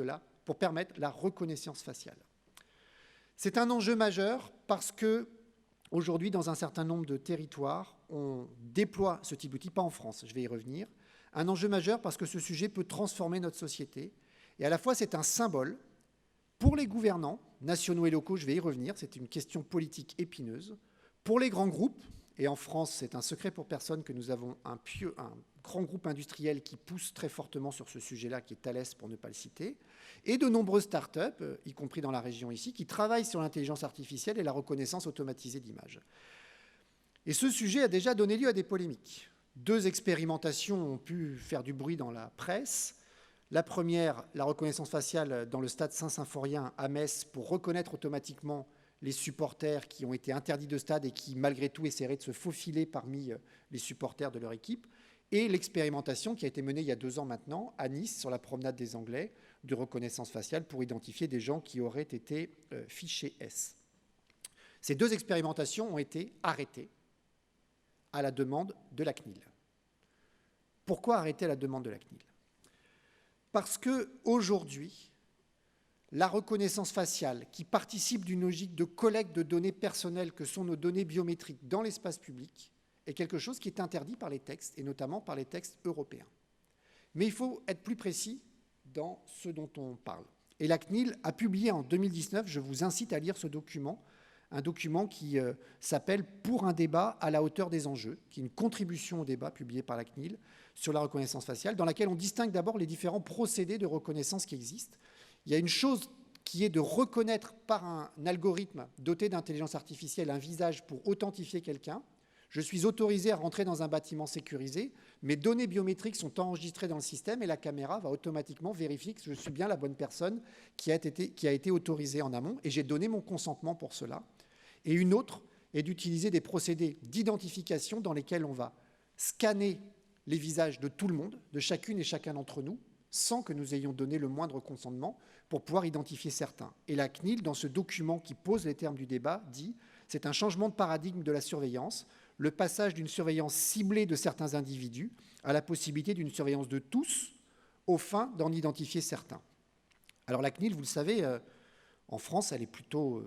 pour permettre la reconnaissance faciale. C'est un enjeu majeur parce que aujourd'hui, dans un certain nombre de territoires, on déploie ce type d'outil, pas en France, je vais y revenir. Un enjeu majeur parce que ce sujet peut transformer notre société. Et à la fois, c'est un symbole pour les gouvernants, nationaux et locaux, je vais y revenir, c'est une question politique épineuse. Pour les grands groupes, et en France, c'est un secret pour personne que nous avons un grand groupe industriel qui pousse très fortement sur ce sujet-là, qui est Thales, pour ne pas le citer, et de nombreuses start-up, y compris dans la région ici, qui travaillent sur l'intelligence artificielle et la reconnaissance automatisée d'images. Et ce sujet a déjà donné lieu à des polémiques. 2 expérimentations ont pu faire du bruit dans la presse. La première, la reconnaissance faciale dans le stade Saint-Symphorien à Metz pour reconnaître automatiquement les supporters qui ont été interdits de stade et qui, malgré tout, essaieraient de se faufiler parmi les supporters de leur équipe. Et l'expérimentation qui a été menée il y a 2 ans maintenant à Nice, sur la promenade des Anglais, de reconnaissance faciale pour identifier des gens qui auraient été fichés S. Ces 2 expérimentations ont été arrêtées à la demande de la CNIL. Pourquoi arrêter à la demande de la CNIL ? Parce qu'aujourd'hui, la reconnaissance faciale, qui participe d'une logique de collecte de données personnelles que sont nos données biométriques dans l'espace public, est quelque chose qui est interdit par les textes, et notamment par les textes européens. Mais il faut être plus précis dans ce dont on parle. Et la CNIL a publié en 2019, je vous incite à lire ce document, un document qui s'appelle « Pour un débat à la hauteur des enjeux », qui est une contribution au débat publié par la CNIL sur la reconnaissance faciale, dans laquelle on distingue d'abord les différents procédés de reconnaissance qui existent. Il y a une chose qui est de reconnaître par un algorithme doté d'intelligence artificielle un visage pour authentifier quelqu'un. Je suis autorisé à rentrer dans un bâtiment sécurisé, mes données biométriques sont enregistrées dans le système et la caméra va automatiquement vérifier que je suis bien la bonne personne qui a été autorisée en amont et j'ai donné mon consentement pour cela. Et une autre est d'utiliser des procédés d'identification dans lesquels on va scanner les visages de tout le monde, de chacune et chacun d'entre nous, sans que nous ayons donné le moindre consentement pour pouvoir identifier certains. Et la CNIL, dans ce document qui pose les termes du débat, dit « c'est un changement de paradigme de la surveillance, le passage d'une surveillance ciblée de certains individus à la possibilité d'une surveillance de tous, aux fins d'en identifier certains. » Alors la CNIL, vous le savez, en France, elle est plutôt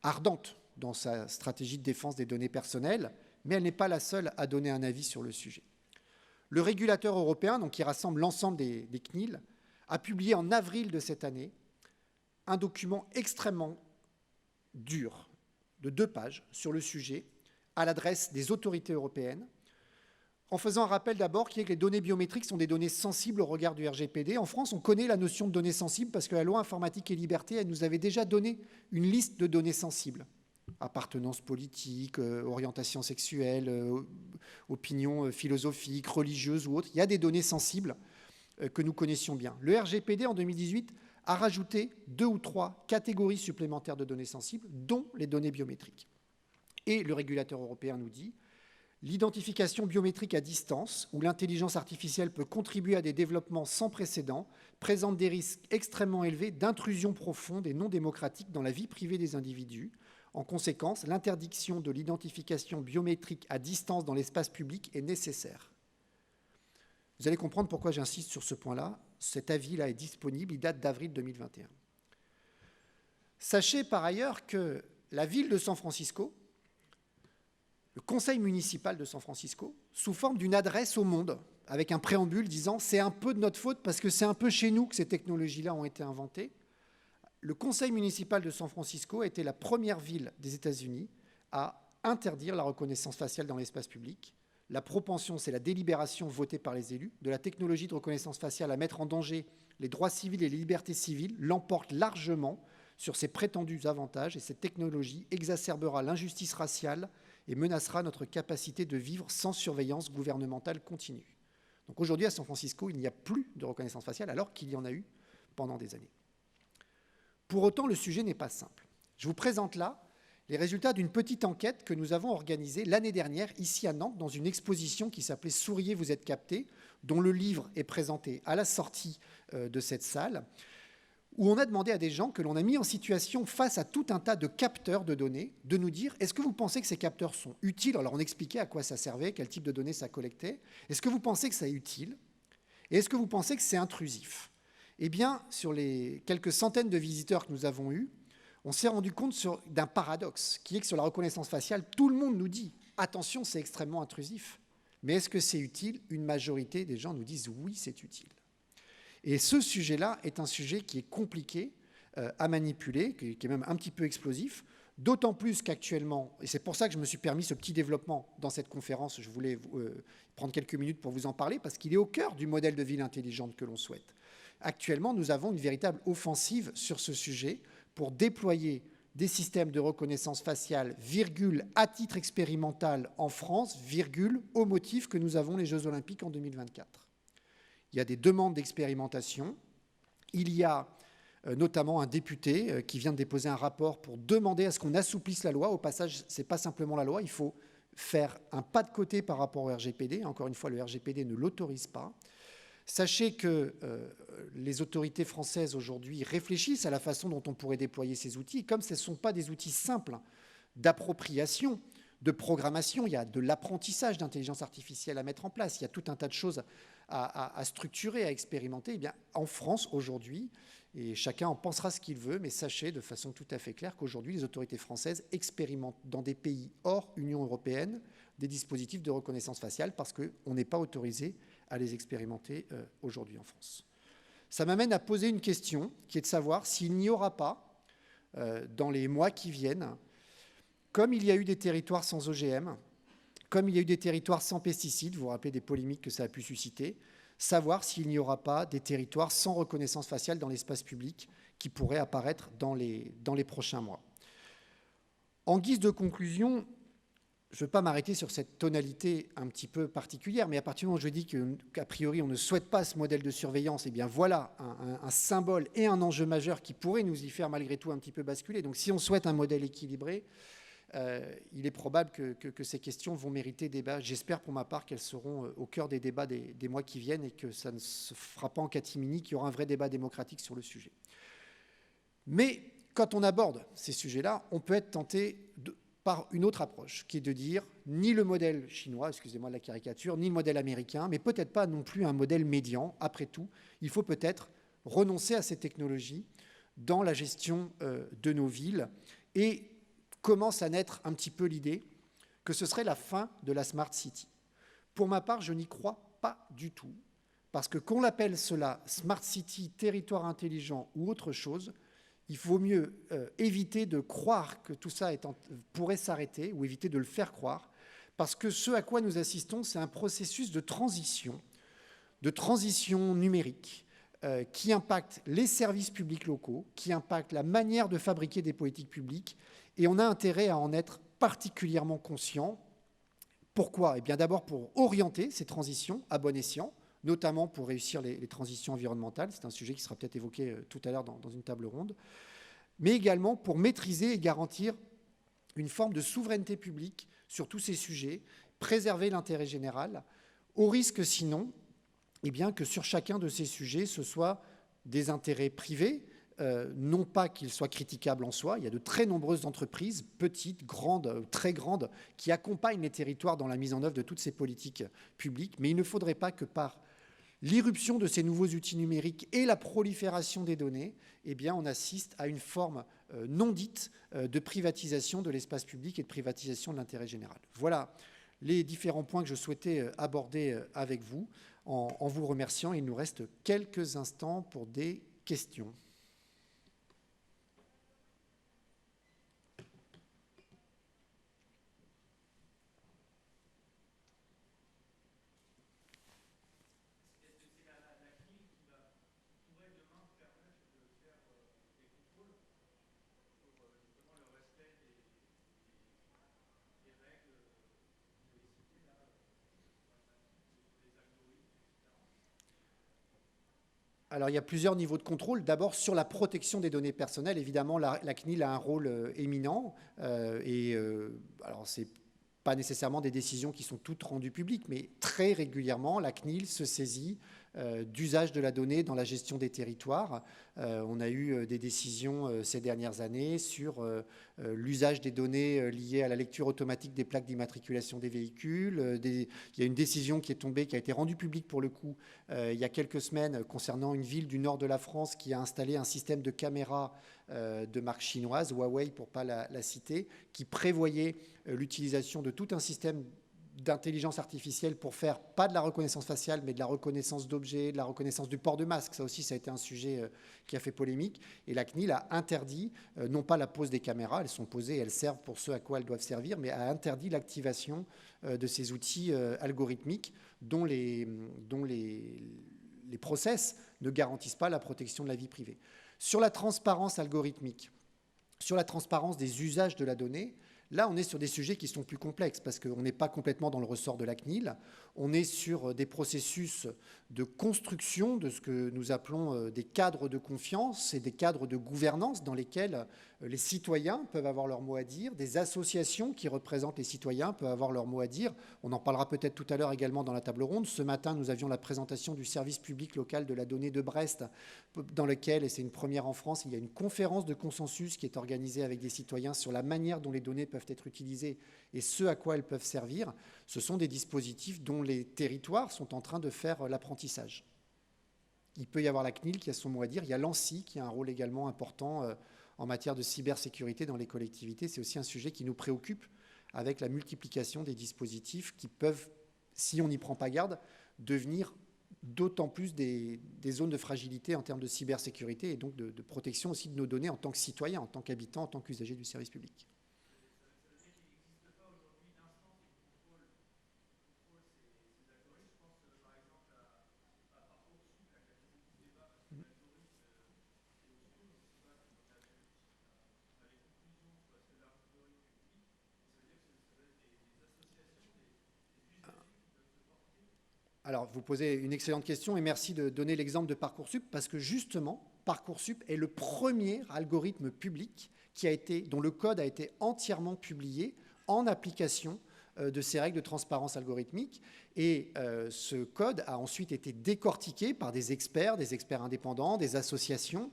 ardente dans sa stratégie de défense des données personnelles, mais elle n'est pas la seule à donner un avis sur le sujet. Le régulateur européen, donc, qui rassemble l'ensemble des CNIL, a publié en avril de cette année un document extrêmement dur, de 2 pages, sur le sujet, à l'adresse des autorités européennes, en faisant un rappel d'abord qui est que les données biométriques sont des données sensibles au regard du RGPD. En France, on connaît la notion de données sensibles parce que la loi informatique et liberté, elle nous avait déjà donné une liste de données sensibles. Appartenance politique, orientation sexuelle, opinion philosophique, religieuse ou autre. Il y a des données sensibles que nous connaissions bien. Le RGPD, en 2018, a rajouté 2 ou 3 catégories supplémentaires de données sensibles, dont les données biométriques. Et le régulateur européen nous dit « L'identification biométrique à distance, où l'intelligence artificielle peut contribuer à des développements sans précédent, présente des risques extrêmement élevés d'intrusion profonde et non démocratique dans la vie privée des individus. En conséquence, l'interdiction de l'identification biométrique à distance dans l'espace public est nécessaire. » Vous allez comprendre pourquoi j'insiste sur ce point-là. Cet avis-là est disponible, il date d'avril 2021. Sachez par ailleurs que la ville de San Francisco, le conseil municipal de San Francisco, sous forme d'une adresse au monde, avec un préambule disant « c'est un peu de notre faute parce que c'est un peu chez nous que ces technologies-là ont été inventées », le conseil municipal de San Francisco a été la première ville des États-Unis à interdire la reconnaissance faciale dans l'espace public. La propension, c'est la délibération votée par les élus, de la technologie de reconnaissance faciale à mettre en danger les droits civils et les libertés civiles l'emporte largement sur ses prétendus avantages et cette technologie exacerbera l'injustice raciale et menacera notre capacité de vivre sans surveillance gouvernementale continue. Donc aujourd'hui, à San Francisco, il n'y a plus de reconnaissance faciale, alors qu'il y en a eu pendant des années. Pour autant, le sujet n'est pas simple. Je vous présente là les résultats d'une petite enquête que nous avons organisée l'année dernière, ici à Nantes, dans une exposition qui s'appelait « Souriez, vous êtes captés », dont le livre est présenté à la sortie de cette salle, où on a demandé à des gens que l'on a mis en situation face à tout un tas de capteurs de données, de nous dire, est-ce que vous pensez que ces capteurs sont utiles? Alors on expliquait à quoi ça servait, quel type de données ça collectait. Est-ce que vous pensez que c'est utile? Et est-ce que vous pensez que c'est intrusif? Eh bien, sur les quelques centaines de visiteurs que nous avons eus, on s'est rendu compte d'un paradoxe, qui est que sur la reconnaissance faciale, tout le monde nous dit, attention, c'est extrêmement intrusif. Mais est-ce que c'est utile? Une majorité des gens nous disent, oui, c'est utile. Et ce sujet-là est un sujet qui est compliqué à manipuler, qui est même un petit peu explosif, d'autant plus qu'actuellement, et c'est pour ça que je me suis permis ce petit développement dans cette conférence, je voulais prendre quelques minutes pour vous en parler, parce qu'il est au cœur du modèle de ville intelligente que l'on souhaite. Actuellement, nous avons une véritable offensive sur ce sujet pour déployer des systèmes de reconnaissance faciale, virgule, à titre expérimental en France, virgule, au motif que nous avons les Jeux Olympiques en 2024. Il y a des demandes d'expérimentation. Il y a notamment un député qui vient de déposer un rapport pour demander à ce qu'on assouplisse la loi. Au passage, ce n'est pas simplement la loi, il faut faire un pas de côté par rapport au RGPD. Encore une fois, le RGPD ne l'autorise pas. Sachez que les autorités françaises aujourd'hui réfléchissent à la façon dont on pourrait déployer ces outils. Et comme ce ne sont pas des outils simples d'appropriation, de programmation, il y a de l'apprentissage d'intelligence artificielle à mettre en place, il y a tout un tas de choses à structurer, à expérimenter. Eh bien, en France, aujourd'hui, et chacun en pensera ce qu'il veut, mais sachez de façon tout à fait claire qu'aujourd'hui, les autorités françaises expérimentent dans des pays hors Union européenne des dispositifs de reconnaissance faciale parce qu'on n'est pas autorisé à les expérimenter aujourd'hui en France. Ça m'amène à poser une question qui est de savoir s'il n'y aura pas, dans les mois qui viennent, comme il y a eu des territoires sans OGM, comme il y a eu des territoires sans pesticides, vous vous rappelez des polémiques que ça a pu susciter, savoir s'il n'y aura pas des territoires sans reconnaissance faciale dans l'espace public qui pourraient apparaître dans les prochains mois. En guise de conclusion, je ne veux pas m'arrêter sur cette tonalité un petit peu particulière, mais à partir du moment où je dis qu'a priori on ne souhaite pas ce modèle de surveillance, eh bien voilà un symbole et un enjeu majeur qui pourrait nous y faire malgré tout un petit peu basculer. Donc si on souhaite un modèle équilibré, il est probable que ces questions vont mériter débat. J'espère pour ma part qu'elles seront au cœur des débats des mois qui viennent et que ça ne se fera pas en catimini, qu'il y aura un vrai débat démocratique sur le sujet. Mais quand on aborde ces sujets-là, on peut être tenté par une autre approche, qui est de dire ni le modèle chinois, excusez-moi de la caricature, ni le modèle américain, mais peut-être pas non plus un modèle médian. Après tout, il faut peut-être renoncer à ces technologies dans la gestion de nos villes et commence à naître un petit peu l'idée que ce serait la fin de la Smart City. Pour ma part, je n'y crois pas du tout, parce que qu'on l'appelle cela Smart City, territoire intelligent ou autre chose, il vaut mieux éviter de croire que tout ça pourrait s'arrêter ou éviter de le faire croire, parce que ce à quoi nous assistons, c'est un processus de transition numérique, qui impacte les services publics locaux, qui impacte la manière de fabriquer des politiques publiques, et on a intérêt à en être particulièrement conscient. Pourquoi? Eh bien d'abord pour orienter ces transitions à bon escient, notamment pour réussir les transitions environnementales, c'est un sujet qui sera peut-être évoqué tout à l'heure dans une table ronde, mais également pour maîtriser et garantir une forme de souveraineté publique sur tous ces sujets, préserver l'intérêt général, au risque sinon eh bien, que sur chacun de ces sujets, ce soit des intérêts privés, non pas qu'ils soient critiquables en soi. Il y a de très nombreuses entreprises, petites, grandes, très grandes, qui accompagnent les territoires dans la mise en œuvre de toutes ces politiques publiques, mais il ne faudrait pas que par l'irruption de ces nouveaux outils numériques et la prolifération des données, eh bien, on assiste à une forme non dite de privatisation de l'espace public et de privatisation de l'intérêt général. Voilà les différents points que je souhaitais aborder avec vous. En vous remerciant, il nous reste quelques instants pour des questions. Alors, il y a plusieurs niveaux de contrôle. D'abord, sur la protection des données personnelles, évidemment, la CNIL a un rôle éminent. Alors, ce n'est pas nécessairement des décisions qui sont toutes rendues publiques, mais très régulièrement, la CNIL se saisit d'usage de la donnée dans la gestion des territoires. On a eu des décisions ces dernières années sur l'usage des données liées à la lecture automatique des plaques d'immatriculation des véhicules. Il y a une décision qui est tombée, qui a été rendue publique pour le coup, il y a quelques semaines, concernant une ville du nord de la France qui a installé un système de caméras de marque chinoise, Huawei pour ne pas la citer, qui prévoyait l'utilisation de tout un système d'intelligence artificielle pour faire, pas de la reconnaissance faciale, mais de la reconnaissance d'objets, de la reconnaissance du port de masque. Ça aussi, ça a été un sujet qui a fait polémique. Et la CNIL a interdit, non pas la pose des caméras, elles sont posées, elles servent pour ce à quoi elles doivent servir, mais a interdit l'activation de ces outils algorithmiques dont les process ne garantissent pas la protection de la vie privée. Sur la transparence algorithmique, sur la transparence des usages de la donnée, là, on est sur des sujets qui sont plus complexes parce qu'on n'est pas complètement dans le ressort de la CNIL. On est sur des processus de construction de ce que nous appelons des cadres de confiance et des cadres de gouvernance dans lesquels les citoyens peuvent avoir leur mot à dire, des associations qui représentent les citoyens peuvent avoir leur mot à dire. On en parlera peut-être tout à l'heure également dans la table ronde. Ce matin, nous avions la présentation du service public local de la donnée de Brest, dans lequel, et c'est une première en France, il y a une conférence de consensus qui est organisée avec des citoyens sur la manière dont les données peuvent être utilisées et ce à quoi elles peuvent servir. Ce sont des dispositifs dont les territoires sont en train de faire l'apprentissage. Il peut y avoir la CNIL qui a son mot à dire. Il y a l'ANSSI qui a un rôle également important en matière de cybersécurité dans les collectivités. C'est aussi un sujet qui nous préoccupe avec la multiplication des dispositifs qui peuvent, si on n'y prend pas garde, devenir d'autant plus des zones de fragilité en termes de cybersécurité et donc de protection aussi de nos données en tant que citoyens, en tant qu'habitants, en tant qu'usagers du service public. Alors, vous posez une excellente question et merci de donner l'exemple de Parcoursup parce que justement, Parcoursup est le premier algorithme public dont le code a été entièrement publié en application de ces règles de transparence algorithmique. Et ce code a ensuite été décortiqué par des experts indépendants, des associations,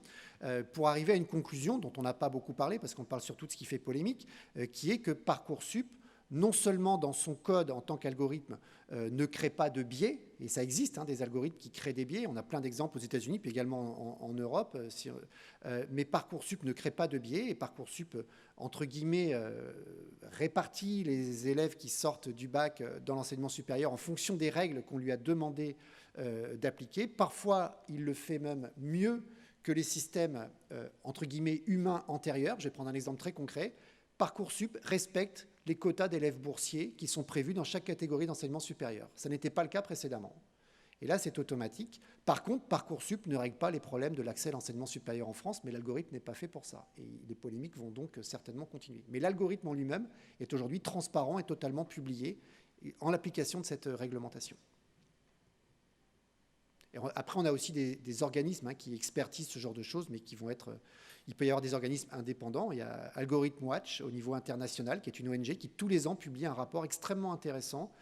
pour arriver à une conclusion dont on n'a pas beaucoup parlé parce qu'on parle surtout de ce qui fait polémique, qui est que Parcoursup, non seulement dans son code en tant qu'algorithme, ne crée pas de biais, et ça existe, des algorithmes qui créent des biais, on a plein d'exemples aux États-Unis, puis également en Europe, mais Parcoursup ne crée pas de biais, et Parcoursup, entre guillemets, répartit les élèves qui sortent du bac dans l'enseignement supérieur en fonction des règles qu'on lui a demandé d'appliquer. Parfois, il le fait même mieux que les systèmes, entre guillemets, humains antérieurs. Je vais prendre un exemple très concret. Parcoursup respecte les quotas d'élèves boursiers qui sont prévus dans chaque catégorie d'enseignement supérieur. Ça n'était pas le cas précédemment. Et là, c'est automatique. Par contre, Parcoursup ne règle pas les problèmes de l'accès à l'enseignement supérieur en France, mais l'algorithme n'est pas fait pour ça. Et les polémiques vont donc certainement continuer. Mais l'algorithme en lui-même est aujourd'hui transparent et totalement publié en l'application de cette réglementation. Et après, on a aussi des organismes qui expertisent ce genre de choses, mais qui vont être... Il peut y avoir des organismes indépendants. Il y a Algorithm Watch au niveau international, qui est une ONG qui, tous les ans, publie un rapport extrêmement intéressant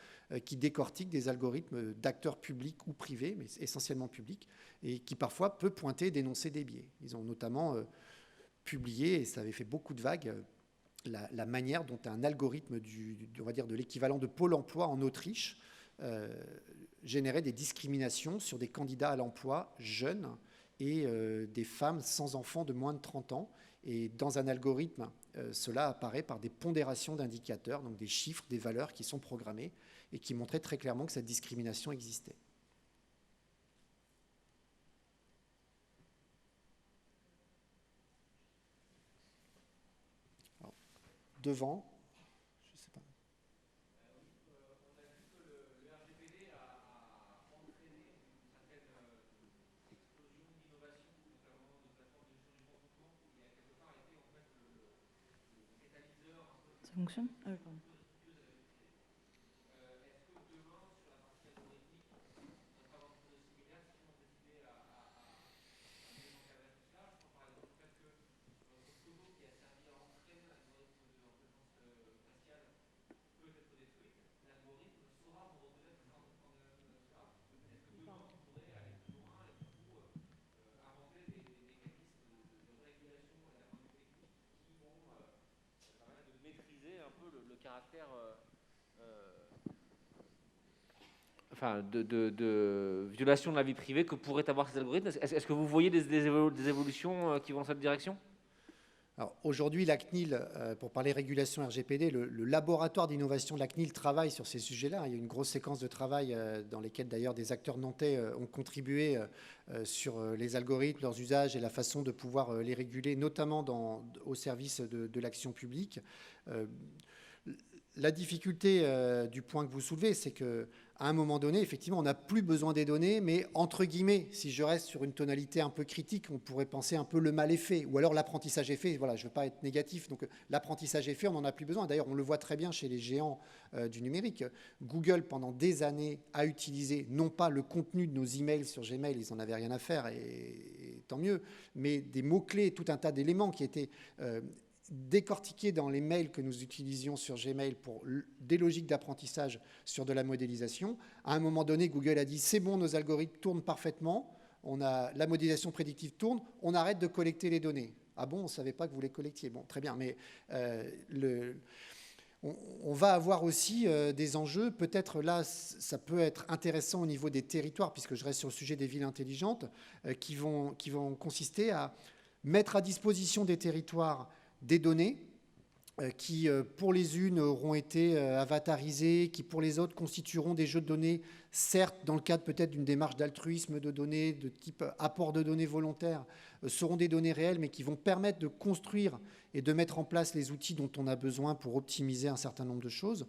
qui décortique des algorithmes d'acteurs publics ou privés, mais essentiellement publics, et qui parfois peut pointer et dénoncer des biais. Ils ont notamment publié, et ça avait fait beaucoup de vagues, la manière dont un algorithme on va dire de l'équivalent de Pôle emploi en Autriche générait des discriminations sur des candidats à l'emploi jeunes et des femmes sans enfants de moins de 30 ans. Et dans un algorithme, cela apparaît par des pondérations d'indicateurs, donc des chiffres, des valeurs qui sont programmées et qui montraient très clairement que cette discrimination existait. Alors, devant... Fonctionne. Ah, pardon. caractère enfin, de violation de la vie privée que pourraient avoir ces algorithmes. Est-ce que vous voyez des évolutions qui vont dans cette direction? Alors aujourd'hui, la CNIL, pour parler régulation RGPD, le laboratoire d'innovation de la CNIL travaille sur ces sujets-là. Il y a une grosse séquence de travail dans lesquelles d'ailleurs des acteurs nantais ont contribué sur les algorithmes, leurs usages et la façon de pouvoir les réguler, notamment au service de l'action publique. La difficulté du point que vous soulevez, c'est que à un moment donné, effectivement, on n'a plus besoin des données, mais entre guillemets, si je reste sur une tonalité un peu critique, on pourrait penser un peu le mal est fait, ou alors l'apprentissage est fait. Voilà, je ne veux pas être négatif, donc l'apprentissage est fait, on n'en a plus besoin. D'ailleurs, on le voit très bien chez les géants du numérique. Google, pendant des années, a utilisé non pas le contenu de nos emails sur Gmail, ils n'en avaient rien à faire, et tant mieux, mais des mots-clés, tout un tas d'éléments qui étaient décortiquer dans les mails que nous utilisions sur Gmail pour des logiques d'apprentissage sur de la modélisation. À un moment donné, Google a dit c'est bon, nos algorithmes tournent parfaitement, la modélisation prédictive tourne, on arrête de collecter les données. Ah bon, on ne savait pas que vous les collectiez. Bon, très bien, mais on va avoir aussi des enjeux. Peut-être là, ça peut être intéressant au niveau des territoires, puisque je reste sur le sujet des villes intelligentes, qui vont consister à mettre à disposition des territoires des données qui, pour les unes, auront été avatarisées, qui, pour les autres, constitueront des jeux de données, certes, dans le cadre peut-être d'une démarche d'altruisme de données, de type apport de données volontaires, seront des données réelles, mais qui vont permettre de construire et de mettre en place les outils dont on a besoin pour optimiser un certain nombre de choses,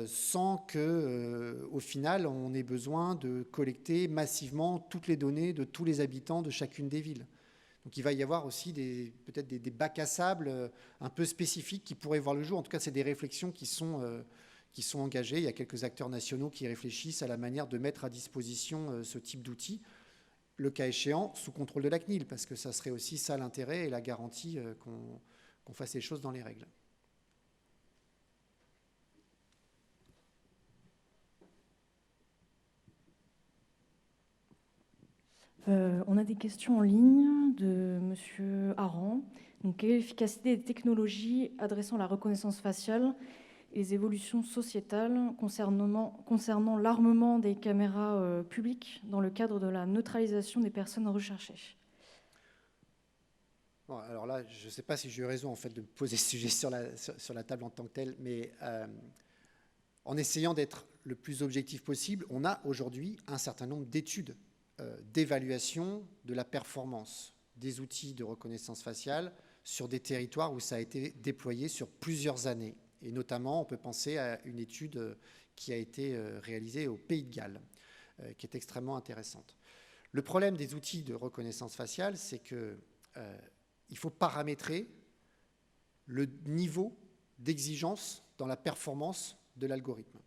sans qu'au final, on ait besoin de collecter massivement toutes les données de tous les habitants de chacune des villes. Donc il va y avoir aussi peut-être des bacs à sable un peu spécifiques qui pourraient voir le jour. En tout cas, c'est des réflexions qui sont engagées. Il y a quelques acteurs nationaux qui réfléchissent à la manière de mettre à disposition ce type d'outils, le cas échéant, sous contrôle de la CNIL, parce que ça serait aussi ça l'intérêt et la garantie qu'on fasse les choses dans les règles. On a des questions en ligne de M. Aran. Donc, quelle est l'efficacité des technologies adressant la reconnaissance faciale et les évolutions sociétales concernant l'armement des caméras publiques dans le cadre de la neutralisation des personnes recherchées? Bon, alors là, je ne sais pas si j'ai eu raison en fait, de poser ce sujet sur la table en tant que tel, mais en essayant d'être le plus objectif possible, on a aujourd'hui un certain nombre d'études d'évaluation de la performance des outils de reconnaissance faciale sur des territoires où ça a été déployé sur plusieurs années. Et notamment, on peut penser à une étude qui a été réalisée au Pays de Galles, qui est extrêmement intéressante. Le problème des outils de reconnaissance faciale, c'est qu'il faut paramétrer le niveau d'exigence dans la performance de l'algorithme.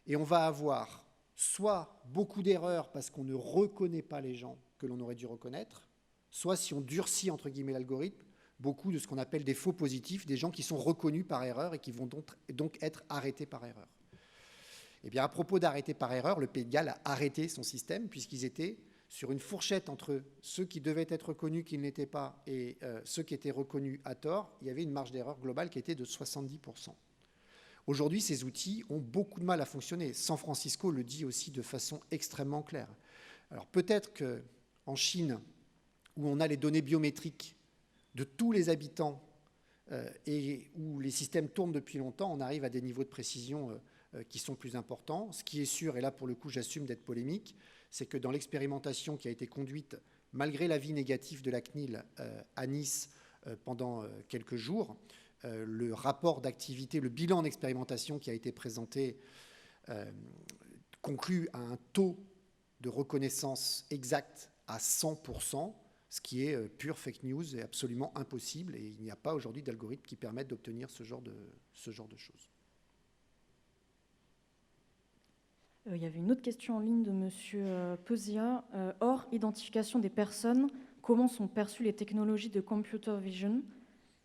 Et on va avoir soit beaucoup d'erreurs parce qu'on ne reconnaît pas les gens que l'on aurait dû reconnaître, soit si on durcit, entre guillemets, l'algorithme, beaucoup de ce qu'on appelle des faux positifs, des gens qui sont reconnus par erreur et qui vont donc être arrêtés par erreur. Eh bien, à propos d'arrêter par erreur, le Pays de Galles a arrêté son système puisqu'ils étaient sur une fourchette entre ceux qui devaient être reconnus, qui ne l'étaient pas, et ceux qui étaient reconnus à tort. Il y avait une marge d'erreur globale qui était de 70%. Aujourd'hui, ces outils ont beaucoup de mal à fonctionner. San Francisco le dit aussi de façon extrêmement claire. Alors peut-être qu'en Chine, où on a les données biométriques de tous les habitants et où les systèmes tournent depuis longtemps, on arrive à des niveaux de précision qui sont plus importants. Ce qui est sûr, et là pour le coup j'assume d'être polémique, c'est que dans l'expérimentation qui a été conduite, malgré l'avis négatif de la CNIL à Nice pendant quelques jours, le rapport d'activité, le bilan d'expérimentation qui a été présenté conclut à un taux de reconnaissance exact à 100%, ce qui est pure fake news et absolument impossible. Et il n'y a pas aujourd'hui d'algorithme qui permette d'obtenir ce genre de choses. Il y avait une autre question en ligne de M. Pesia. Hors identification des personnes, comment sont perçues les technologies de computer vision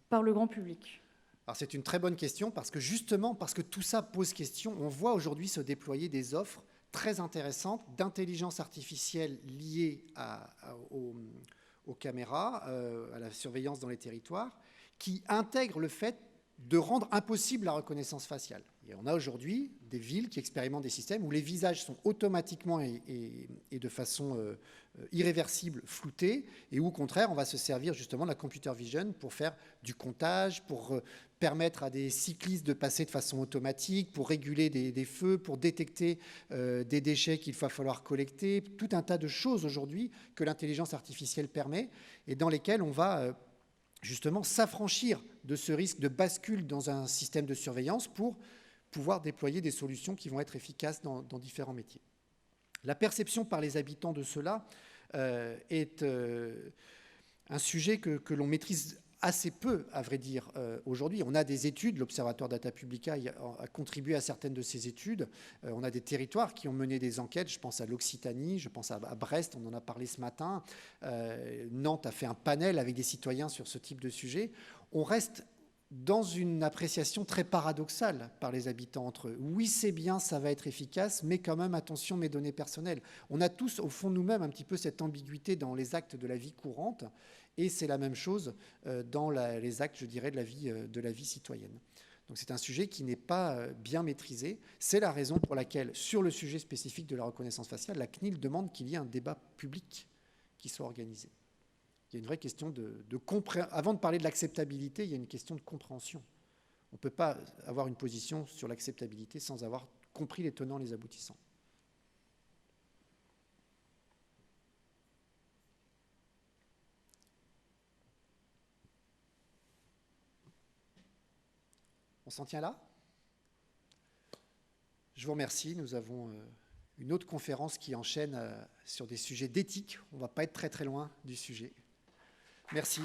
par le grand public? Alors c'est une très bonne question parce que justement, parce que tout ça pose question, on voit aujourd'hui se déployer des offres très intéressantes d'intelligence artificielle liées aux caméras, à la surveillance dans les territoires, qui intègrent le fait de rendre impossible la reconnaissance faciale. Il Et on a aujourd'hui des villes qui expérimentent des systèmes où les visages sont automatiquement et de façon irréversible floutés, et où au contraire on va se servir justement de la computer vision pour faire du comptage, pour permettre à des cyclistes de passer de façon automatique, pour réguler des feux, pour détecter des déchets qu'il va falloir collecter, tout un tas de choses aujourd'hui que l'intelligence artificielle permet et dans lesquelles on va justement s'affranchir de ce risque de bascule dans un système de surveillance pour pouvoir déployer des solutions qui vont être efficaces dans différents métiers. La perception par les habitants de cela est un sujet que l'on maîtrise assez peu, à vrai dire, aujourd'hui. On a des études, l'Observatoire Data Publica a contribué à certaines de ces études. On a des territoires qui ont mené des enquêtes, je pense à l'Occitanie, je pense à Brest, on en a parlé ce matin. Nantes a fait un panel avec des citoyens sur ce type de sujet. On reste dans une appréciation très paradoxale par les habitants entre eux. Oui, c'est bien, ça va être efficace, mais quand même, attention, mes données personnelles. On a tous, au fond, nous-mêmes, un petit peu cette ambiguïté dans les actes de la vie courante, et c'est la même chose dans les actes, je dirais, de la vie citoyenne. Donc c'est un sujet qui n'est pas bien maîtrisé. C'est la raison pour laquelle, sur le sujet spécifique de la reconnaissance faciale, la CNIL demande qu'il y ait un débat public qui soit organisé. Il y a une vraie question de compréhension. Avant de parler de l'acceptabilité, il y a une question de compréhension. On ne peut pas avoir une position sur l'acceptabilité sans avoir compris les tenants, les aboutissants. On s'en tient là? Je vous remercie. Nous avons une autre conférence qui enchaîne sur des sujets d'éthique. On ne va pas être très très loin du sujet. Merci.